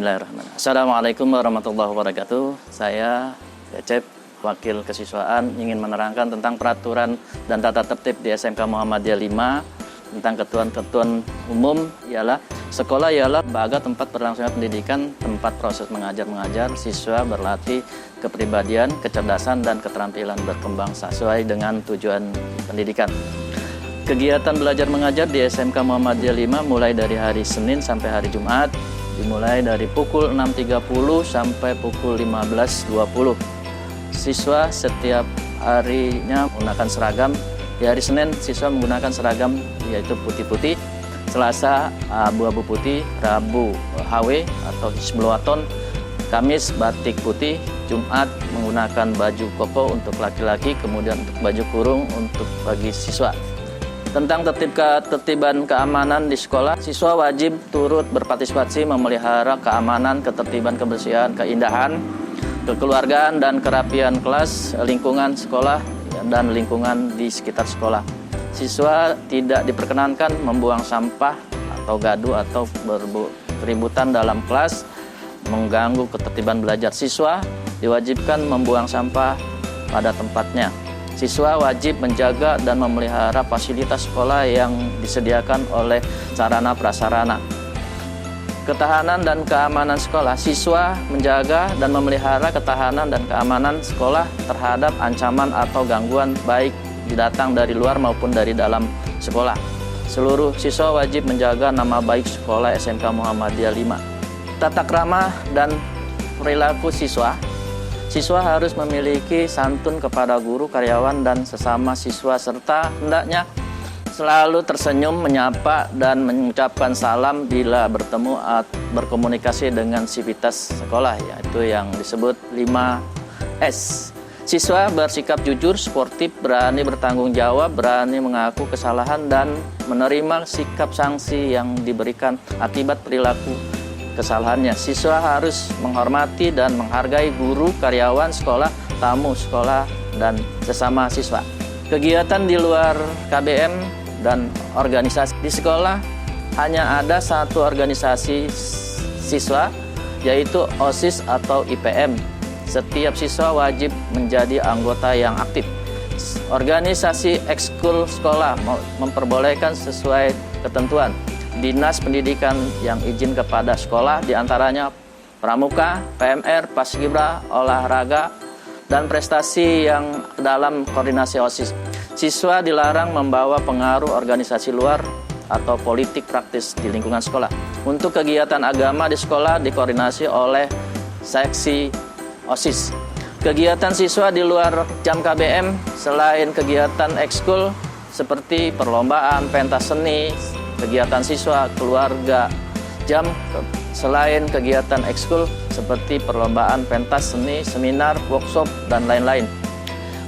Bismillahirrahmanirrahim. Assalamualaikum warahmatullahi wabarakatuh. Saya Cecep, Wakil Kesiswaan, ingin menerangkan tentang peraturan dan tata tertib di SMK Muhammadiyah 5 tentang ketentuan umum. Sekolah ialah lembaga tempat berlangsungnya pendidikan, tempat proses mengajar, siswa berlatih kepribadian, kecerdasan, dan keterampilan berkembang sesuai dengan tujuan pendidikan. Kegiatan belajar mengajar di SMK Muhammadiyah 5 mulai dari hari Senin sampai hari Jumat, dimulai dari pukul 6.30 sampai pukul 15.20. Siswa setiap harinya menggunakan seragam. Di hari Senin siswa menggunakan seragam yaitu putih-putih, Selasa abu-abu putih, Rabu HW atau Hizbul-Waton, Kamis batik putih, Jumat menggunakan baju koko untuk laki-laki, kemudian untuk baju kurung untuk bagi siswa. Tentang ketertiban keamanan di sekolah, siswa wajib turut berpartisipasi memelihara keamanan, ketertiban, kebersihan, keindahan, kekeluargaan, dan kerapian kelas, lingkungan sekolah, dan lingkungan di sekitar sekolah. Siswa tidak diperkenankan membuang sampah atau gaduh atau keributan dalam kelas, mengganggu ketertiban belajar. Siswa diwajibkan membuang sampah pada tempatnya. Siswa wajib menjaga dan memelihara fasilitas sekolah yang disediakan oleh sarana prasarana. Ketahanan dan keamanan sekolah. Siswa menjaga dan memelihara ketahanan dan keamanan sekolah terhadap ancaman atau gangguan baik datang dari luar maupun dari dalam sekolah. Seluruh siswa wajib menjaga nama baik sekolah SMK Muhammadiyah 5. Tata krama dan perilaku siswa. Siswa harus memiliki santun kepada guru, karyawan, dan sesama siswa, serta hendaknya selalu tersenyum, menyapa, dan mengucapkan salam bila bertemu atau berkomunikasi dengan sivitas sekolah, yaitu yang disebut 5S. Siswa bersikap jujur, sportif, berani bertanggung jawab, berani mengaku kesalahan, dan menerima sikap sanksi yang diberikan akibat perilaku kesalahannya. Siswa harus menghormati dan menghargai guru, karyawan sekolah, tamu sekolah, dan sesama siswa. Kegiatan di luar KBM dan organisasi di sekolah hanya ada satu organisasi siswa, yaitu OSIS atau IPM. Setiap siswa wajib menjadi anggota yang aktif. Organisasi ekskul sekolah memperbolehkan sesuai ketentuan Dinas Pendidikan yang izin kepada sekolah, diantaranya pramuka, PMR, paskibra, olahraga, dan prestasi yang dalam koordinasi OSIS. Siswa dilarang membawa pengaruh organisasi luar atau politik praktis di lingkungan sekolah. Untuk kegiatan agama di sekolah dikoordinasi oleh seksi OSIS. Kegiatan siswa di luar jam KBM selain kegiatan ekskul seperti perlombaan, pentas seni, kegiatan siswa, keluarga, jam selain kegiatan ekskul seperti perlombaan, pentas seni, seminar, workshop, dan lain-lain.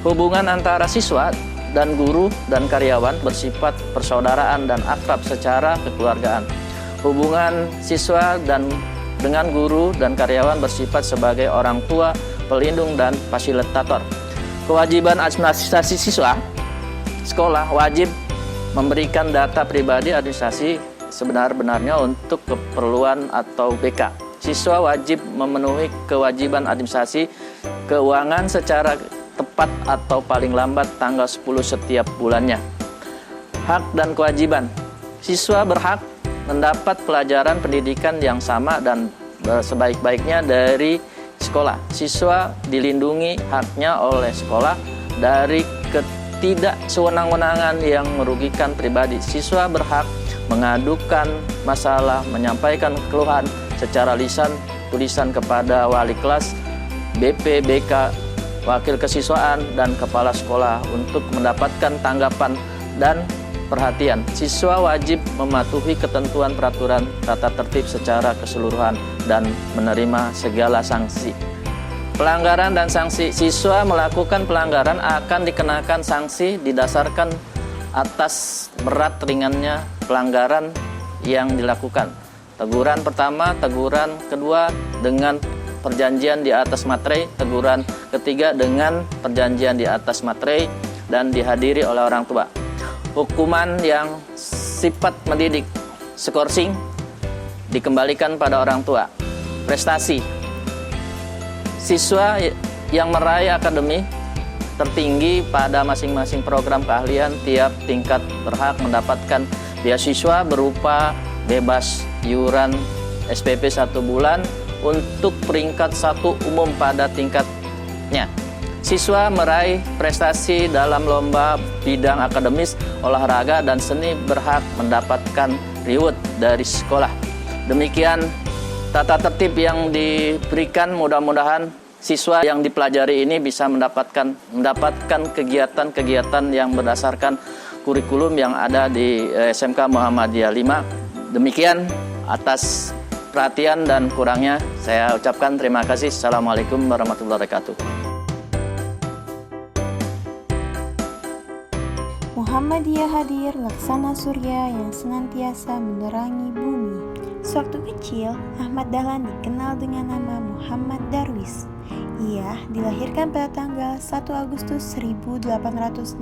Hubungan antara siswa dan guru dan karyawan bersifat persaudaraan dan akrab secara kekeluargaan. Hubungan siswa dengan guru dan karyawan bersifat sebagai orang tua, pelindung, dan fasilitator. Kewajiban administrasi siswa, sekolah wajib memberikan data pribadi administrasi sebenar-benarnya untuk keperluan atau BK. Siswa wajib memenuhi kewajiban administrasi keuangan secara tepat atau paling lambat tanggal 10 setiap bulannya. Hak dan kewajiban. Siswa berhak mendapat pelajaran pendidikan yang sama dan sebaik-baiknya dari sekolah. Siswa dilindungi haknya oleh sekolah dari tidak sewenang-wenangan yang merugikan pribadi. Siswa berhak mengadukan masalah, menyampaikan keluhan secara lisan, tulisan kepada wali kelas, BP, BK, wakil kesiswaan, dan kepala sekolah untuk mendapatkan tanggapan dan perhatian. Siswa wajib mematuhi ketentuan peraturan tata tertib secara keseluruhan dan menerima segala sanksi. Pelanggaran dan sanksi. Siswa melakukan pelanggaran akan dikenakan sanksi didasarkan atas berat ringannya pelanggaran yang dilakukan. Teguran pertama, teguran kedua dengan perjanjian di atas materai, teguran ketiga dengan perjanjian di atas materai dan dihadiri oleh orang tua. Hukuman yang sifat mendidik, skorsing, dikembalikan pada orang tua. prestasi. Siswa yang meraih akademi tertinggi pada masing-masing program keahlian tiap tingkat berhak mendapatkan beasiswa berupa bebas iuran SPP 1 bulan untuk peringkat 1 umum pada tingkatnya. Siswa meraih prestasi dalam lomba bidang akademis, olahraga, dan seni berhak mendapatkan reward dari sekolah. Demikian tata tertib yang diberikan, mudah-mudahan siswa yang dipelajari ini bisa mendapatkan kegiatan-kegiatan yang berdasarkan kurikulum yang ada di SMK Muhammadiyah 5. Demikian, atas perhatian dan kurangnya saya ucapkan terima kasih. Assalamualaikum warahmatullahi wabarakatuh. Muhammadiyah hadir laksana surya yang senantiasa menerangi bumi. Sewaktu kecil, Ahmad Dahlan dikenal dengan nama Muhammad Darwis. Ia dilahirkan pada tanggal 1 Agustus 1868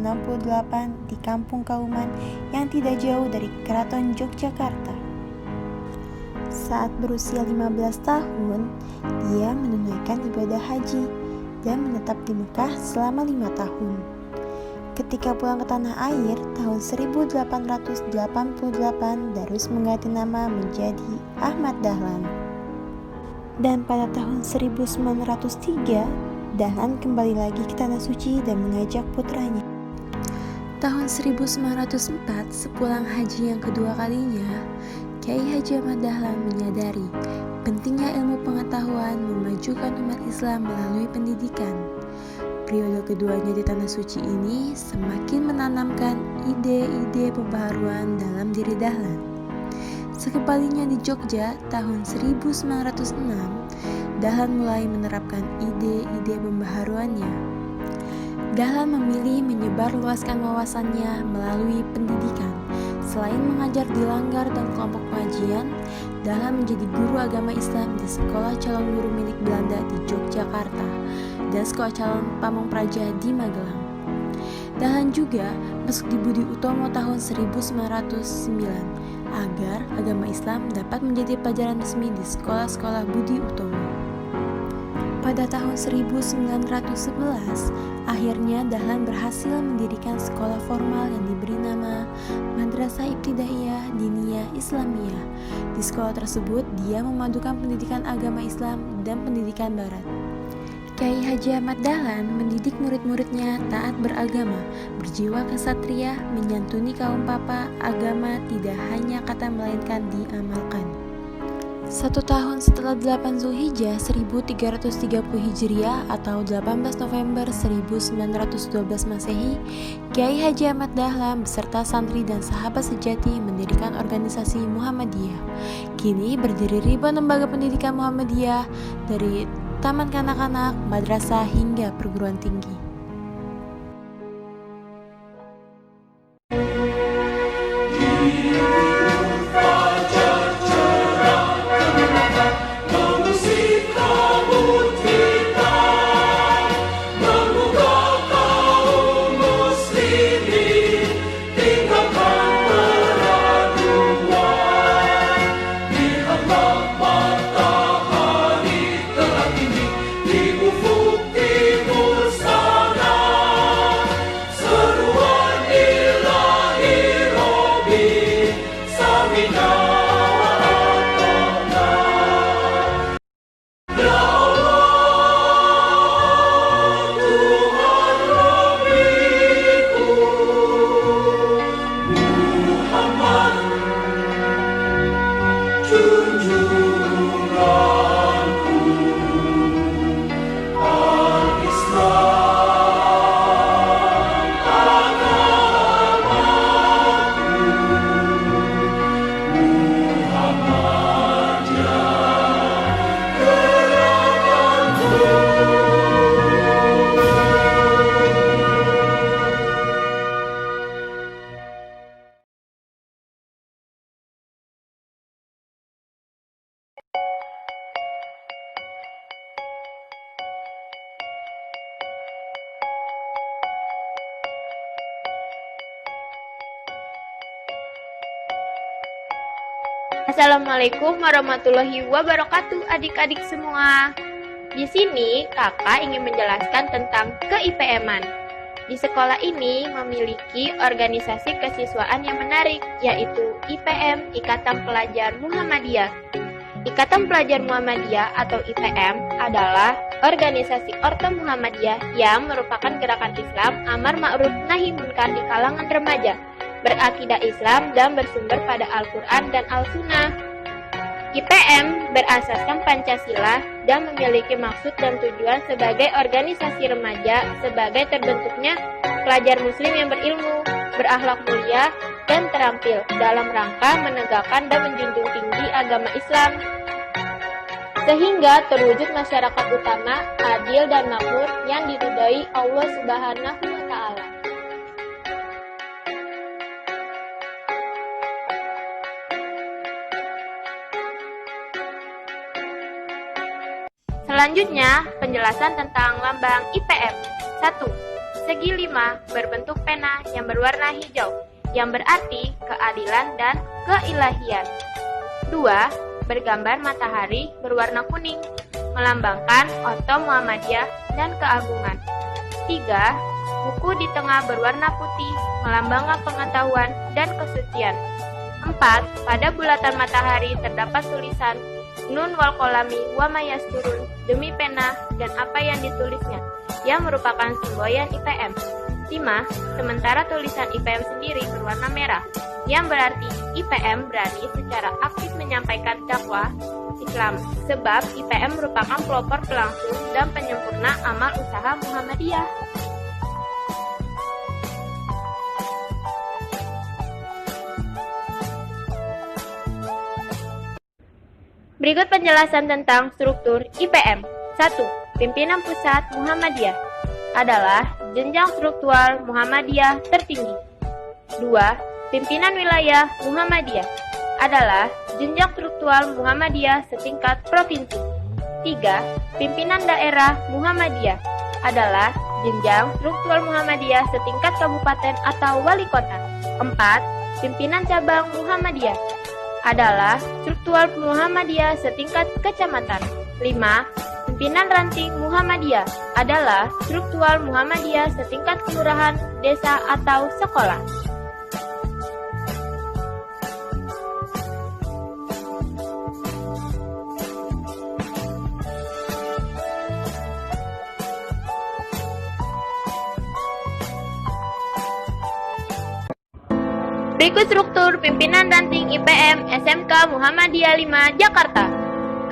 di Kampung Kauman yang tidak jauh dari Keraton Yogyakarta. Saat berusia 15 tahun, dia menunaikan ibadah haji dan menetap di Mekah selama 5 tahun. Ketika pulang ke tanah air tahun 1888, Darwis mengganti nama menjadi Ahmad Dahlan. Dan pada tahun 1903, Dahlan kembali lagi ke Tanah Suci dan mengajak putranya. Tahun 1904, sepulang haji yang kedua kalinya, Kiai Haji Ahmad Dahlan menyadari pentingnya ilmu pengetahuan memajukan umat Islam melalui pendidikan. Periode keduanya di Tanah Suci ini semakin menanamkan ide-ide pembaharuan dalam diri Dahlan. Sekembalinya di Jogja tahun 1906, Dahlan mulai menerapkan ide-ide pembaharuannya. Dahlan memilih menyebarluaskan wawasannya melalui pendidikan. Selain mengajar di langgar dan kelompok pengajian, Dahlan menjadi guru agama Islam di Sekolah Calon Guru milik Belanda di Yogyakarta dan Sekolah Calon Pamong Praja di Magelang. Dahlan juga masuk di Budi Utomo tahun 1909 agar agama Islam dapat menjadi pelajaran resmi di sekolah-sekolah Budi Utomo. Pada tahun 1911, akhirnya Dahlan berhasil mendirikan sekolah formal yang diberi nama Madrasah Ibtidaiyah Diniyah Islamiyah. Di sekolah tersebut, dia memadukan pendidikan agama Islam dan pendidikan Barat. Kiai Haji Ahmad Dahlan mendidik murid-muridnya taat beragama, berjiwa kesatria, menyantuni kaum papa, agama tidak hanya kata melainkan diamalkan. 1 tahun setelah 8 Zulhijjah 1330 Hijriah atau 18 November 1912 Masehi, Kiai Haji Ahmad Dahlan beserta santri dan sahabat sejati mendirikan organisasi Muhammadiyah. Kini berdiri ribuan lembaga pendidikan Muhammadiyah dari taman kanak-kanak, madrasah hingga perguruan tinggi. Di ufuk timur sana Assalamualaikum warahmatullahi wabarakatuh adik-adik semua. Di sini kakak ingin menjelaskan tentang ke-IPM-an. Di sekolah ini memiliki organisasi kesiswaan yang menarik, yaitu IPM, Ikatan Pelajar Muhammadiyah. Ikatan Pelajar Muhammadiyah atau IPM adalah organisasi orto Muhammadiyah yang merupakan gerakan Islam amar ma'ruf nahi munkar di kalangan remaja, berakidah Islam dan bersumber pada Al-Quran dan Al-Sunnah. IPM berasaskan Pancasila dan memiliki maksud dan tujuan sebagai organisasi remaja sebagai terbentuknya pelajar muslim yang berilmu, berakhlak mulia, dan terampil dalam rangka menegakkan dan menjunjung tinggi agama Islam, sehingga terwujud masyarakat utama, adil dan makmur yang diridhai Allah Subhanahu wa Ta'ala. Selanjutnya, penjelasan tentang lambang IPM. 1. Segi 5 berbentuk pena yang berwarna hijau, yang berarti keadilan dan keilahian. 2. Bergambar matahari berwarna kuning, melambangkan orto Muhammadiyah dan keagungan. 3. Buku di tengah berwarna putih, melambangkan pengetahuan dan kesucian. 4. Pada bulatan matahari terdapat tulisan Nun wal kolami wa mayasturun, demi pena dan apa yang ditulisnya, yang merupakan semboyan IPM. 5. Sementara tulisan IPM sendiri berwarna merah, yang berarti IPM berani secara aktif menyampaikan dakwah Islam, sebab IPM merupakan pelopor pelangsung dan penyempurna amal usaha Muhammadiyah. Berikut penjelasan tentang struktur IPM. 1. Pimpinan Pusat Muhammadiyah adalah jenjang struktural Muhammadiyah tertinggi. 2. Pimpinan Wilayah Muhammadiyah adalah jenjang struktural Muhammadiyah setingkat provinsi. 3. Pimpinan Daerah Muhammadiyah adalah jenjang struktural Muhammadiyah setingkat kabupaten atau wali kota. 4. Pimpinan Cabang Muhammadiyah adalah struktural Muhammadiyah setingkat kecamatan. 5. Pimpinan Ranting Muhammadiyah adalah struktural Muhammadiyah setingkat kelurahan, desa, atau sekolah. Berikut struktur pimpinan ranting IPM SMK Muhammadiyah 5 Jakarta.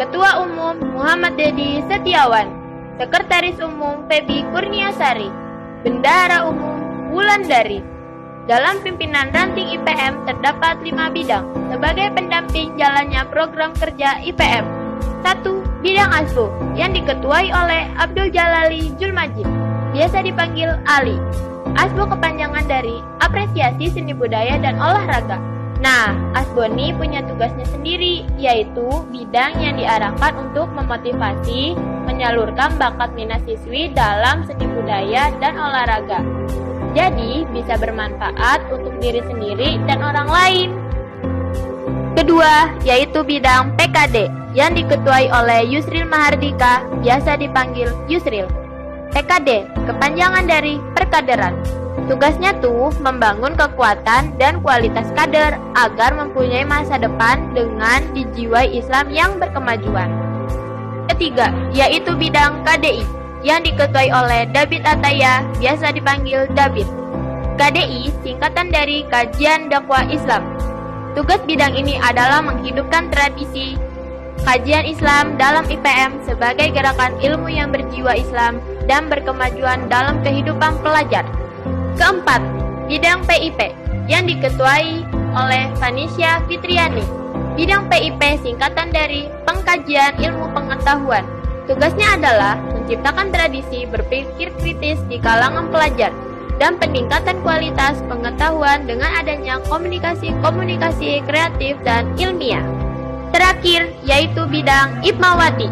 Ketua Umum Muhammad Dedi Setiawan, Sekretaris Umum Febi Kurniasari, Bendahara Umum Wulandari. Dalam pimpinan ranting IPM terdapat 5 bidang sebagai pendamping jalannya program kerja IPM. 1. Bidang Asbo yang diketuai oleh Abdul Jalali Julmajid, biasa dipanggil Ali. Asbo kepanjangan dari Apresiasi Seni Budaya dan Olahraga. Nah, Asboni punya tugasnya sendiri, yaitu bidang yang diarahkan untuk memotivasi, menyalurkan bakat minat siswi dalam seni budaya dan olahraga. Jadi, bisa bermanfaat untuk diri sendiri dan orang lain. Kedua, yaitu bidang PKD yang diketuai oleh Yusril Mahardika, biasa dipanggil Yusril. PKD, kepanjangan dari perkaderan. Tugasnya tuh membangun kekuatan dan kualitas kader agar mempunyai masa depan dengan dijiwai Islam yang berkemajuan. Ketiga, yaitu bidang KDI yang diketuai oleh David Ataya, biasa dipanggil David. KDI singkatan dari Kajian Dakwah Islam. Tugas bidang ini adalah menghidupkan tradisi kajian Islam dalam IPM sebagai gerakan ilmu yang berjiwa Islam dan berkemajuan dalam kehidupan pelajar. Keempat, bidang PIP yang diketuai oleh Vanisya Fitriani. Bidang PIP singkatan dari Pengkajian Ilmu Pengetahuan. Tugasnya adalah menciptakan tradisi berpikir kritis di kalangan pelajar dan peningkatan kualitas pengetahuan dengan adanya komunikasi kreatif dan ilmiah. Terakhir, yaitu bidang Ipmawati,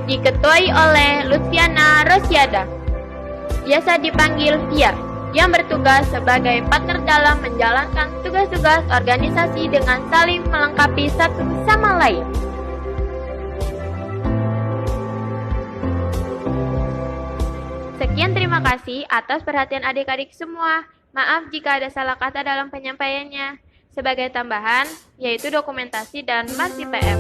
diketuai oleh Lutfiana Rosyada, biasa dipanggil Fia. yang bertugas sebagai partner dalam menjalankan tugas-tugas organisasi dengan saling melengkapi satu sama lain. Sekian, terima kasih atas perhatian adik-adik semua. Maaf jika ada salah kata dalam penyampaiannya. Sebagai tambahan, yaitu dokumentasi dan marsi PM.